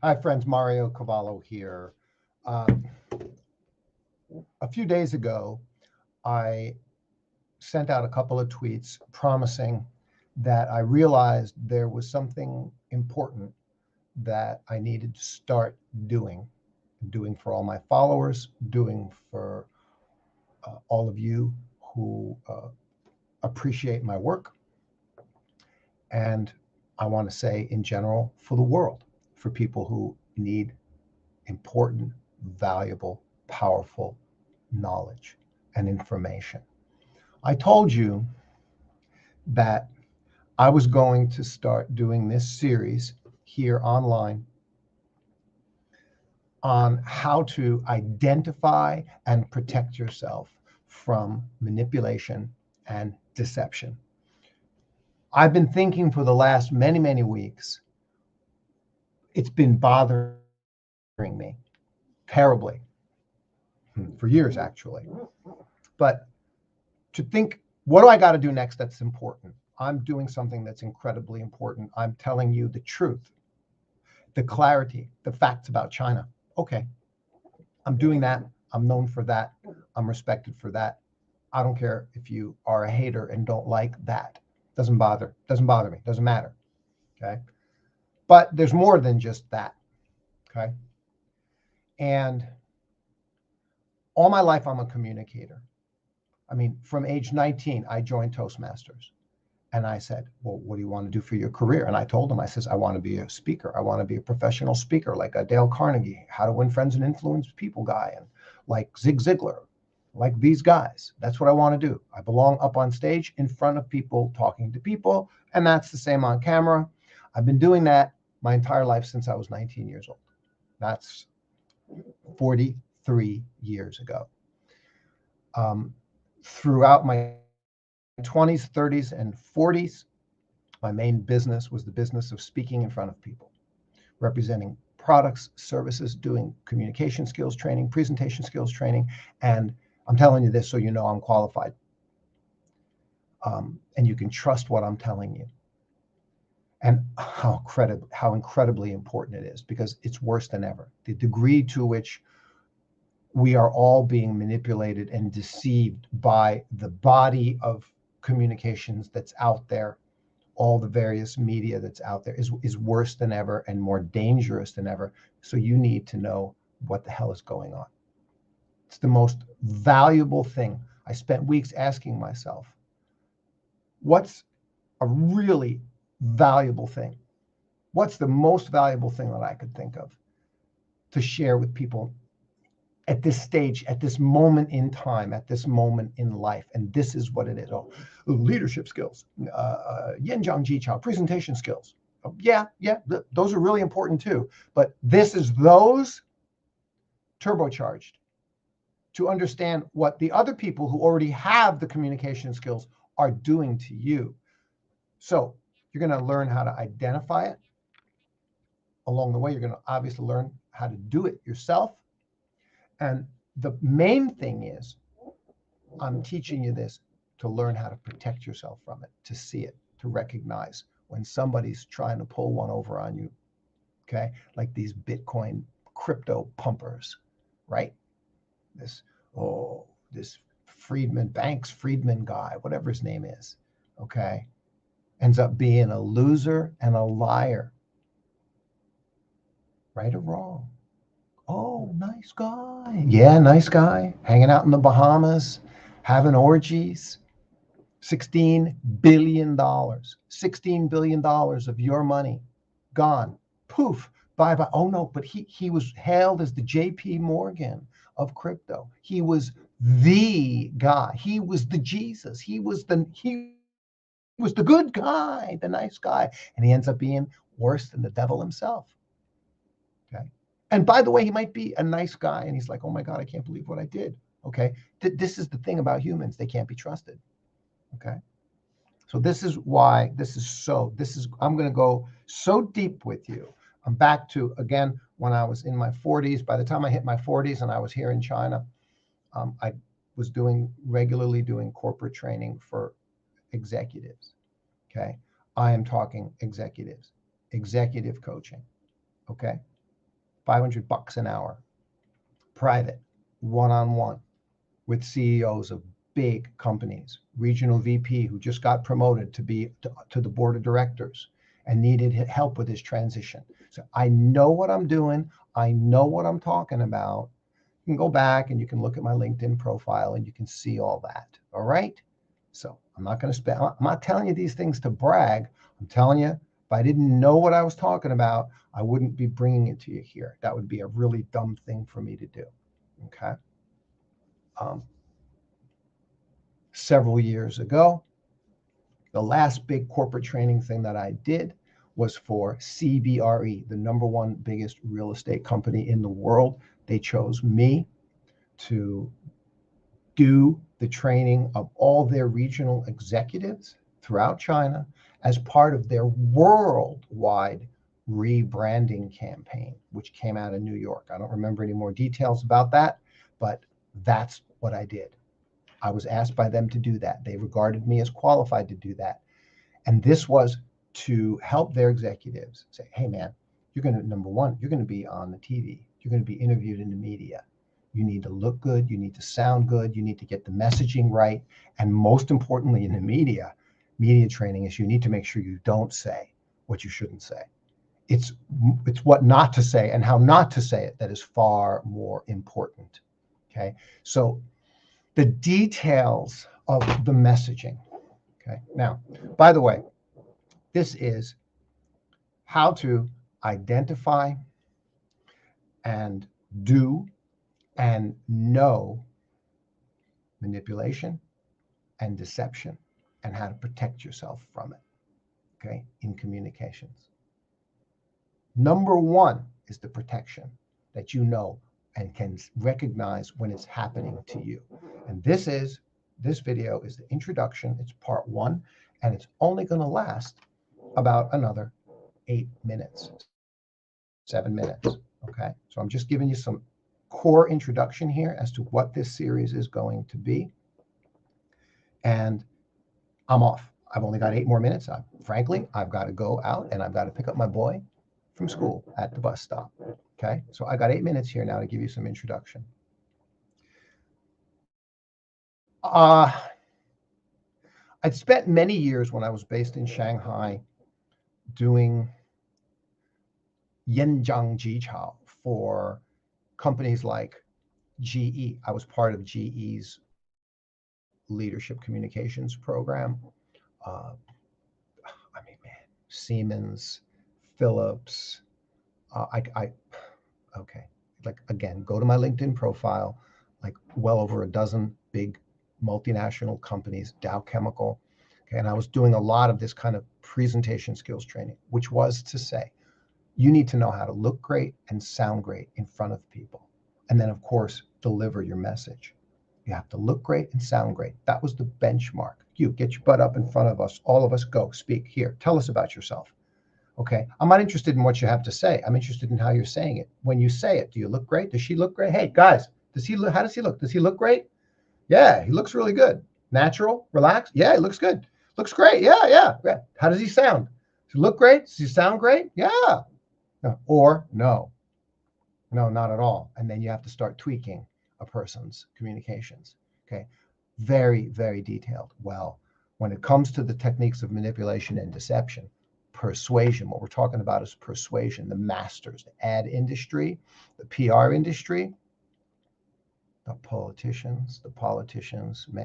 Hi, friends. Mario Cavallo here. Um, a few days ago, I sent out a couple of tweets promising that I realized there was something important that I needed to start doing for all my followers, doing for all of you who appreciate my work, and I want to say in general for the world, for people who need important, valuable, powerful knowledge and information. I told you that I was going to start doing this series here online on how to identify and protect yourself from manipulation and deception. I've been thinking for the last many, many weeks, it's been bothering me terribly for years, actually. But to think, what do I got to do next that's important? I'm doing something that's incredibly important. I'm telling you the truth, the clarity, the facts about China. Okay, I'm doing that. I'm known for that. I'm respected for that. I don't care if you are a hater and don't like that. Doesn't bother me. Doesn't matter. Okay. But there's more than just that. Okay. And all my life, I'm a communicator. I mean, from age 19, I joined Toastmasters. And I said, well, what do you want to do for your career? And I told him, I says, I want to be a speaker. I want to be a professional speaker like a Dale Carnegie, How to Win Friends and Influence People guy, and like Zig Ziglar, like these guys. That's what I want to do. I belong up on stage in front of people, talking to people. And that's the same on camera. I've been doing that my entire life since I was 19 years old. That's 43 years ago. Throughout my 20s, 30s, and 40s, my main business was the business of speaking in front of people, representing products, services, doing communication skills training, presentation skills training. And I'm telling you this so you know I'm qualified. And you can trust what I'm telling you. And how incredibly important it is, because it's worse than ever. The degree to which we are all being manipulated and deceived by the body of communications that's out there, all the various media that's out there, is worse than ever and more dangerous than ever. So you need to know what the hell is going on. It's the most valuable thing. I spent weeks asking myself, what's a really valuable thing? What's the most valuable thing that I could think of to share with people at this stage, at this moment in time, at this moment in life? And this is what it is. Oh, leadership skills, Yanjiang Jichao, presentation skills. Oh, yeah, those are really important too. But this is those turbocharged to understand what the other people who already have the communication skills are doing to you. So you're going to learn how to identify it. Along the way, you're going to obviously learn how to do it yourself. And the main thing is, I'm teaching you this to learn how to protect yourself from it, to see it, to recognize when somebody's trying to pull one over on you. Okay. Like these Bitcoin crypto pumpers, right? This, this Friedman guy, whatever his name is. Okay. Ends up being a loser and a liar. Right or wrong? Oh, nice guy. Yeah, nice guy. Hanging out in the Bahamas, having orgies. $16 billion. $16 billion of your money gone. Poof. Bye bye. Oh no, but he was hailed as the JP Morgan of crypto. He was the guy. He was the Jesus. He was the good guy, the nice guy. And he ends up being worse than the devil himself. Okay. And by the way, he might be a nice guy and he's like, oh my God, I can't believe what I did. Okay. This is the thing about humans. They can't be trusted. Okay. So this is why I'm going to go so deep with you. I'm back to, again, when I was in my 40s. By the time I hit my 40s and I was here in China, I was regularly doing corporate training for executives. Okay. I am talking executives, executive coaching. Okay. $500 an hour, private, one-on-one with CEOs of big companies, regional VP who just got promoted to be to the board of directors and needed help with his transition. So I know what I'm doing. I know what I'm talking about. You can go back and you can look at my LinkedIn profile and you can see all that. All right. So I'm not going to spend, I'm not telling you these things to brag. I'm telling you, if I didn't know what I was talking about, I wouldn't be bringing it to you here. That would be a really dumb thing for me to do. Okay. Several years ago, the last big corporate training thing that I did was for CBRE, the number one biggest real estate company in the world. They chose me to do the training of all their regional executives throughout China as part of their worldwide rebranding campaign, which came out of New York. I don't remember any more details about that, but that's what I did. I was asked by them to do that. They regarded me as qualified to do that. And this was to help their executives say, hey, man, you're going to, number one, you're going to be on the TV. You're going to be interviewed in the media. You need to look good. You need to sound good. You need to get the messaging right. And most importantly, in the media training is you need to make sure you don't say what you shouldn't say. It's what not to say and how not to say it that is far more important. Okay. So the details of the messaging. Okay. Now, by the way, this is how to identify and do and know manipulation and deception and how to protect yourself from it. Okay. In communications. Number one is the protection that you know and can recognize when it's happening to you. And this video is the introduction. It's part one, and it's only going to last about another 8 minutes, 7 minutes. Okay. So I'm just giving you some core introduction here as to what this series is going to be. And I'm off. I've only got 8 more minutes. Frankly, I've got to go out and I've got to pick up my boy from school at the bus stop. Okay. So I got 8 minutes here now to give you some introduction. I'd spent many years when I was based in Shanghai doing Yanjiang Jichao for companies like GE. I was part of GE's leadership communications program. I mean, man, Siemens, Philips. Okay. Like, again, go to my LinkedIn profile, like well over a dozen big multinational companies, Dow Chemical. Okay. And I was doing a lot of this kind of presentation skills training, which was to say, you need to know how to look great and sound great in front of people. And then, of course, deliver your message. You have to look great and sound great. That was the benchmark. You get your butt up in front of us. All of us go speak here. Tell us about yourself. Okay. I'm not interested in what you have to say. I'm interested in how you're saying it. When you say it, do you look great? Does she look great? Hey, guys, how does he look? Does he look great? Yeah, he looks really good. Natural, relaxed. Yeah, he looks good. Looks great. Yeah. How does he sound? Does he look great? Does he sound great? Yeah. No. Or no, not at all. And then you have to start tweaking a person's communications. Okay. Very, very detailed. Well, when it comes to the techniques of manipulation and deception, persuasion, what we're talking about is persuasion, the masters, the ad industry, the PR industry, the politicians,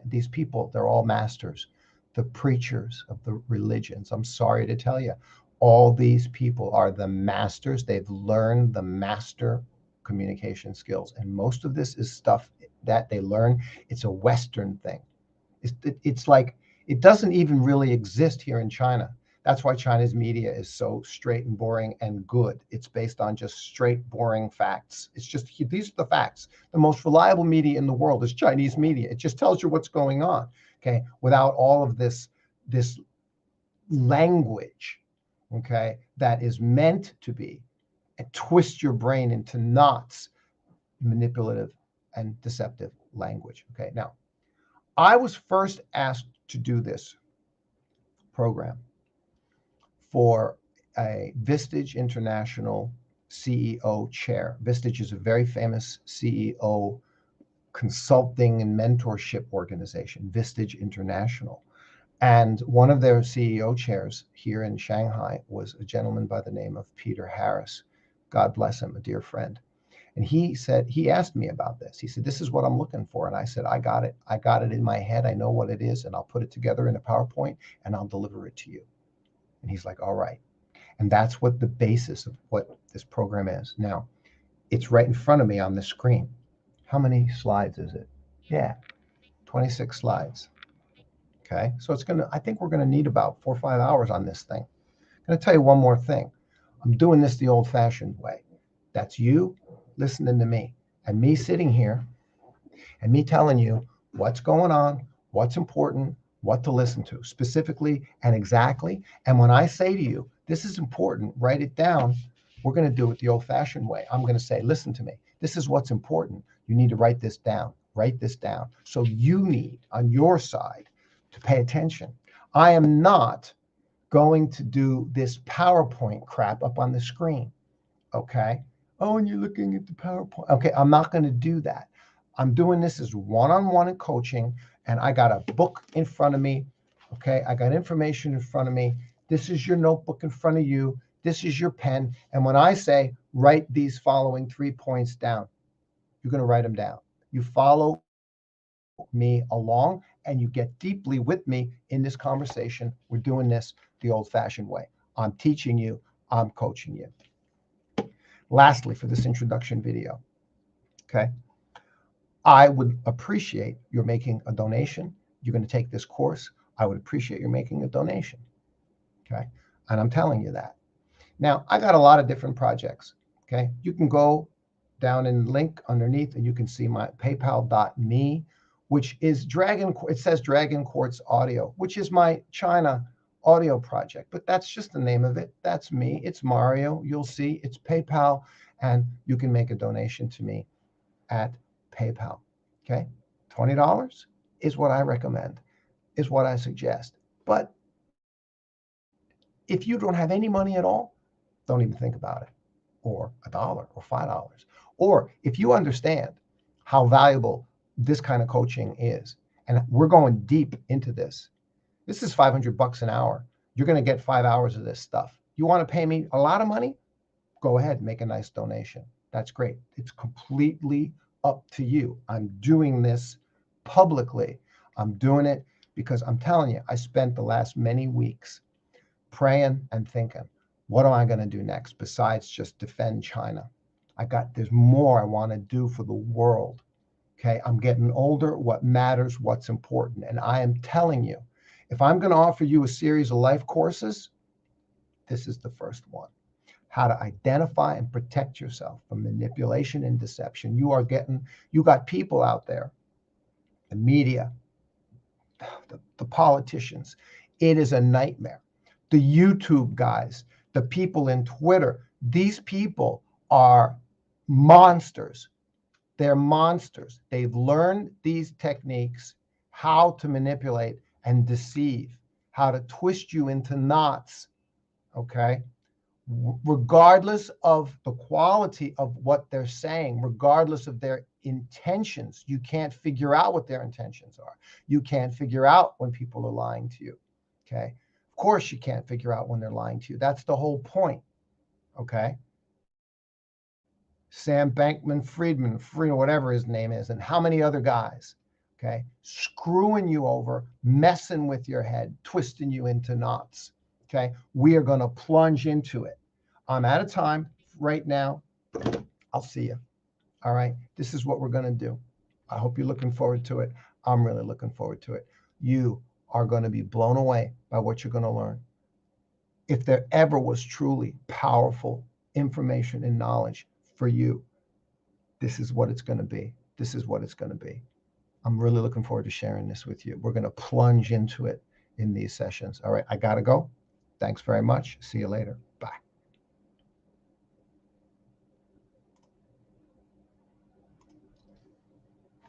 these people, they're all masters. The preachers of the religions, I'm sorry to tell you, all these people are the masters. They've learned the master communication skills. And most of this is stuff that they learn. It's a Western thing. It's like, it doesn't even really exist here in China. That's why China's media is so straight and boring and good. It's based on just straight, boring facts. It's just, these are the facts. The most reliable media in the world is Chinese media. It just tells you what's going on, okay, without all of this language, okay, that is meant to be and twist your brain into knots, manipulative and deceptive language. Okay, now, I was first asked to do this program for a Vistage International CEO chair. Vistage is a very famous CEO consulting and mentorship organization, Vistage International. And one of their CEO chairs here in Shanghai was a gentleman by the name of Peter Harris. God bless him, a dear friend. And he asked me about this. He said, this is what I'm looking for. And I said, I got it. I got it in my head. I know what it is. And I'll put it together in a PowerPoint and I'll deliver it to you. And he's like, all right. And that's what the basis of what this program is. Now, it's right in front of me on the screen. How many slides is it? Yeah, 26 slides. Okay, so I think we're gonna need about 4 or 5 hours on this thing. I'm gonna tell you one more thing. I'm doing this the old-fashioned way. That's you listening to me and me sitting here and me telling you what's going on, what's important, what to listen to specifically and exactly. And when I say to you, this is important, write it down. We're going to do it the old-fashioned way. I'm going to say, listen to me. This is what's important. You need to write this down. Write this down. So you need, on your side, to pay attention. I am not going to do this PowerPoint crap up on the screen. Okay? Oh, and you're looking at the PowerPoint. Okay, I'm not going to do that. I'm doing this as one-on-one in coaching, and I got a book in front of me. Okay, I got information in front of me. This is your notebook in front of you. This is your pen. And when I say write these following 3 points down, you're going to write them down. You follow me along and you get deeply with me in this conversation. We're doing this the old-fashioned way. I'm teaching you. I'm coaching you. Lastly, for this introduction video, okay, I would appreciate your making a donation. You're going to take this course. I would appreciate your making a donation. Okay. And I'm telling you that. Now, I got a lot of different projects. Okay. You can go down in the link underneath and you can see my paypal.me, which is it says Dragon Quartz Audio, which is my China audio project, but that's just the name of it. That's me. It's Mario. You'll see it's PayPal, and you can make a donation to me at PayPal. Okay, $20 is what I recommend, is what I suggest. But if you don't have any money at all, don't even think about it, or $1 or $5. Or if you understand how valuable this kind of coaching is, and we're going deep into this. This is $500 an hour. You're going to get 5 hours of this stuff. You want to pay me a lot of money? Go ahead, make a nice donation. That's great. It's completely up to you. I'm doing this publicly. I'm doing it because I'm telling you, I spent the last many weeks praying and thinking, what am I going to do next besides just defend China? There's more I want to do for the world. Okay, I'm getting older. What matters, what's important. And I am telling you, if I'm going to offer you a series of life courses, this is the first one. How to identify and protect yourself from manipulation and deception. You got people out there, the media, the politicians. It is a nightmare. The YouTube guys, the people in Twitter, these people are monsters. They're monsters. They've learned these techniques, how to manipulate and deceive, how to twist you into knots, okay? Regardless of the quality of what they're saying, regardless of their intentions, you can't figure out what their intentions are. You can't figure out when people are lying to you, okay? Of course you can't figure out when they're lying to you. That's the whole point, okay? Sam Bankman-Friedman, whatever his name is, and how many other guys, okay, screwing you over, messing with your head, twisting you into knots, okay? We are going to plunge into it. I'm out of time right now. I'll see you. All right. This is what we're going to do. I hope you're looking forward to it. I'm really looking forward to it. You are going to be blown away by what you're going to learn. If there ever was truly powerful information and knowledge for you, this is what it's going to be. This is what it's going to be. I'm really looking forward to sharing this with you. We're going to plunge into it in these sessions. All right. I got to go. Thanks very much. See you later.